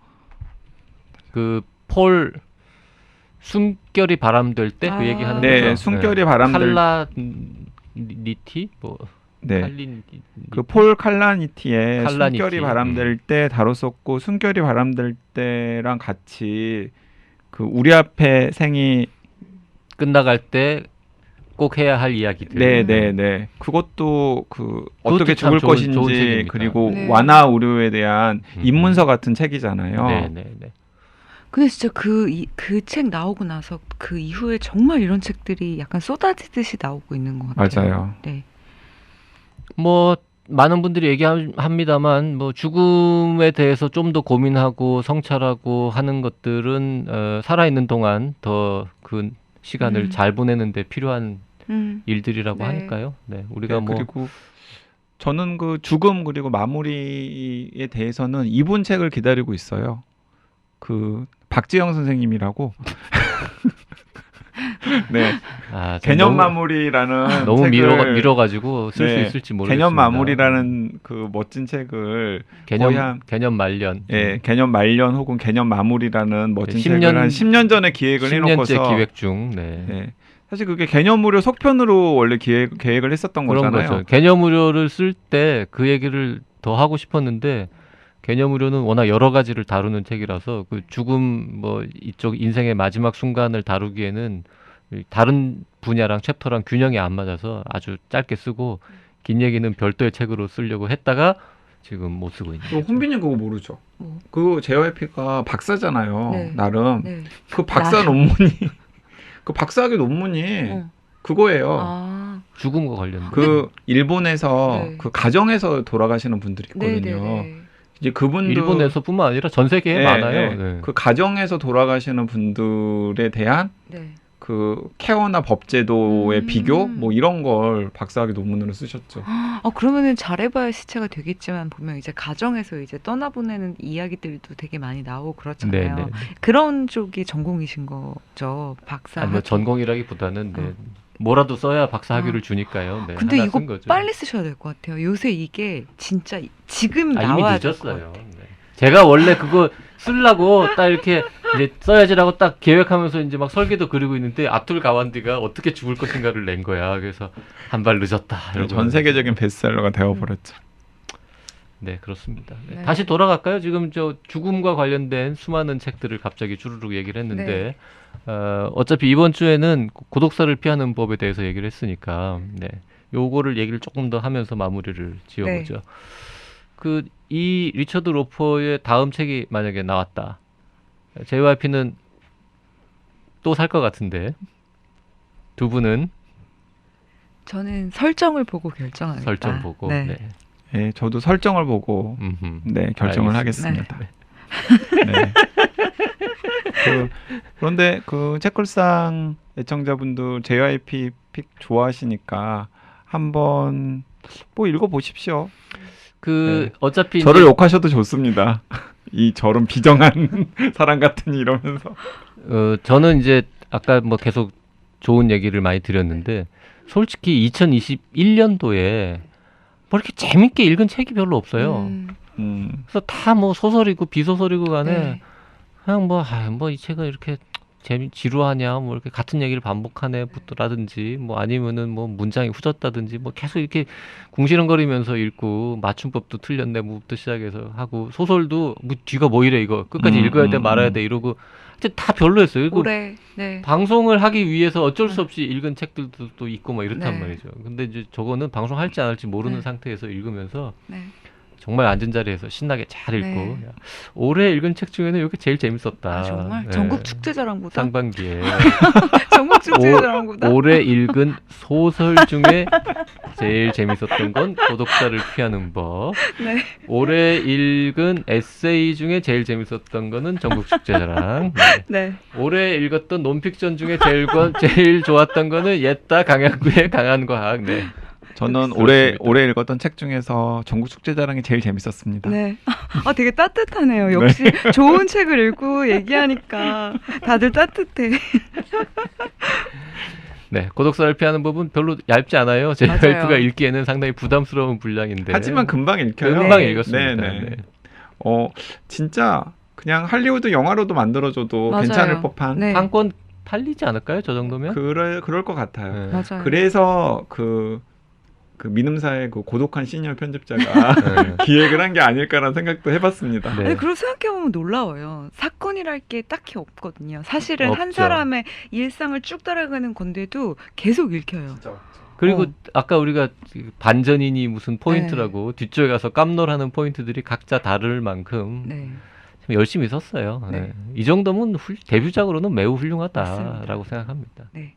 그 폴 숨결이 바람될 때 그 아. 얘기하는 네, 거죠. 숨결이 바람될 칼라니티 뭐 네. 칼리니티 그 폴 칼라니티의 칼라니티. 숨결이 바람될 때 다뤘었고 숨결이 바람될 때랑 같이 그 우리 앞에 생이 끝나갈 때 꼭 해야 할 이야기들. 네네네 그것도 그 어떻게 참 죽을 좋은 것인지 책입니다. 그리고 네. 완화 의료에 대한 음. 입문서 같은 책이잖아요. 네네네. 근데 진짜 그 책 나오고 나서 그 이후에 정말 이런 책들이 약간 쏟아지듯이 나오고 있는 것 같아요. 맞아요. 네. 뭐 많은 분들이 얘기합니다만 뭐 죽음에 대해서 좀 더 고민하고 성찰하고 하는 것들은 살아있는 동안 더 그 시간을 잘 보내는데 필요한 일들이라고 네. 하니까요. 네, 우리가 네, 뭐 그리고 저는 그 죽음 그리고 마무리에 대해서는 이분 책을 기다리고 있어요. 그 박지영 선생님이라고 네 개념 마무리라는 너무 책을 밀어가지고 쓸 수 네, 있을지 모르겠습니다. 개념 마무리라는 그 멋진 책을 거의 한 개념 말년. 개념 말년 혹은 개념 마무리라는 멋진 10년 책을 한 10년 전에 기획을 10년째 해놓고서 기획 중. 네. 네. 사실 그게 개념 무료 속편으로 원래 계획을 했었던 그런 거잖아요. 거죠. 개념 의료를 쓸 때 그 얘기를 더 하고 싶었는데 개념 의료는 워낙 여러 가지를 다루는 책이라서 그 죽음 뭐 이쪽 인생의 마지막 순간을 다루기에는 다른 분야랑 챕터랑 균형이 안 맞아서 아주 짧게 쓰고 긴 얘기는 별도의 책으로 쓰려고 했다가 지금 못 쓰고 있는 거죠. 혼비님 그거 모르죠? 뭐. 그 JYP가 박사잖아요. 네. 나름 네. 그 박사 나름. 논문이 그 박사학위 논문이 어. 그거예요. 아, 죽음과 관련된. 그 일본에서 네. 그 가정에서 돌아가시는 분들이 있거든요. 네네네. 이제 그분도 일본에서뿐만 아니라 전 세계에 네, 많아요. 네. 네. 그 가정에서 돌아가시는 분들에 대한 네. 그 케어나 법제도의 음. 비교 뭐 이런 걸 박사학위 논문으로 쓰셨죠. 그러면은 잘해봐야 시체가 되겠지만 보면 이제 가정에서 이제 떠나보내는 이야기들도 되게 많이 나오고 그렇잖아요. 네, 네. 그런 쪽이 전공이신 거죠, 박사. 아니 뭐 학위. 전공이라기보다는 네. 뭐라도 써야 박사 학위를 어. 주니까요. 네. 근데 하나 이거 쓴 거죠. 빨리 쓰셔야 될 것 같아요. 요새 이게 진짜 지금 이미 나와야 될 것 늦었어요. 같아요. 네. 제가 원래 그거 쓰려고 딱 이렇게 이제 써야지라고 딱 계획하면서 이제 막 설계도 그리고 있는데 아툴 가완디가 어떻게 죽을 것인가를 낸 거야. 그래서 한 발 늦었다. 이러고 전 세계적인 베스트셀러가 되어버렸죠. 네, 그렇습니다. 네. 네. 다시 돌아갈까요? 지금 저 죽음과 관련된 수많은 책들을 갑자기 주르륵 얘기를 했는데 어차피 이번 주에는 고독사를 피하는 법에 대해서 얘기를 했으니까 네. 요거를 얘기를 조금 더 하면서 마무리를 지어보죠. 그 이 리처드 로퍼의 다음 책이 만약에 나왔다. JYP는 또 살 것 같은데 두 분은 저는 설정을 보고 결정하겠다. 설정 보고 네. 네. 예, 저도 설정을 보고 음흠. 네 결정을 알겠습니다. 하겠습니다. 네. 그런데 그 책걸상 애청자분들 JYP 픽 좋아하시니까 한번 뭐 읽어보십시오. 그 네. 어차피 저를 이제 욕하셔도 좋습니다. 이 저런 비정한 사람 같으니 이러면서. 저는 이제 아까 뭐 계속 좋은 얘기를 많이 드렸는데 솔직히 2021년도에 뭐 이렇게 재밌게 읽은 책이 별로 없어요. 그래서 다 뭐 소설이고 비소설이고 간에 네. 그냥 뭐 이 책은 이렇게 지루하냐 뭐 이렇게 같은 얘기를 반복하네부터라든지 뭐 아니면은 뭐 문장이 후졌다든지 뭐 계속 이렇게 궁시렁거리면서 읽고 맞춤법도 틀렸네 뭐부터 시작해서 하고 소설도 뭐 뒤가 뭐 이래 이거 끝까지 읽어야 돼 말아야 돼 이러고 하여튼 다 별로였어요. 그리고 올해 네. 방송을 하기 위해서 어쩔 수 없이 읽은 책들도 또 있고 뭐 이렇단 네. 말이죠. 근데 이제 저거는 방송할지 안 할지 모르는 네. 상태에서 읽으면서 네. 정말 앉은 자리에서 신나게 잘 읽고 네. 야, 올해 읽은 책 중에는 이게 제일 재밌었다. 아, 정말 네. 전국 축제자랑보다 상반기에 전국 축제자랑보다 올해 읽은 소설 중에 제일 재밌었던 건 고독사를 피하는 법. 네. 올해 읽은 에세이 중에 제일 재밌었던 거는 전국 축제자랑. 네. 네. 올해 읽었던 논픽션 중에 제일 좋았던 거는 옛다 강양구의 강한 과학. 네. 저는 그렇습니다. 올해 읽었던 책 중에서 전국 축제자랑이 제일 재밌었습니다. 네. 되게 따뜻하네요. 역시 좋은 책을 읽고 얘기하니까 다들 따뜻해. 네, 고독사를 피하는 법은 별로 얇지 않아요. 제 맞아요. 와이프가 읽기에는 상당히 부담스러운 분량인데. 하지만 금방 읽혀요. 금방 네. 읽었습니다. 네, 네. 네. 진짜 그냥 할리우드 영화로도 만들어줘도 맞아요. 괜찮을 법한 네. 한 권 팔리지 않을까요? 저 정도면? 그럴 것 같아요. 네. 맞아요. 그래서 그 민음사의 그 고독한 시니어 편집자가 네. 기획을 한 게 아닐까라는 생각도 해봤습니다. 네. 아니, 그리고 생각해보면 놀라워요. 사건이랄 게 딱히 없거든요. 사실은 한 없죠. 사람의 일상을 쭉 따라가는 건데도 계속 읽혀요. 그리고 어. 아까 우리가 반전이니 무슨 포인트라고 뒤쪽에 가서 깜놀하는 포인트들이 각자 다를 만큼 네. 참 열심히 썼어요. 네. 네. 이 정도면 데뷔작으로는 매우 훌륭하다라고 맞습니다. 생각합니다. 네.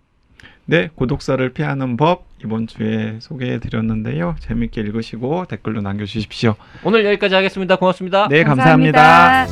네, 고독사를 피하는 법 이번 주에 소개해드렸는데요. 재밌게 읽으시고 댓글로 남겨주십시오. 오늘 여기까지 하겠습니다. 고맙습니다. 네, 감사합니다.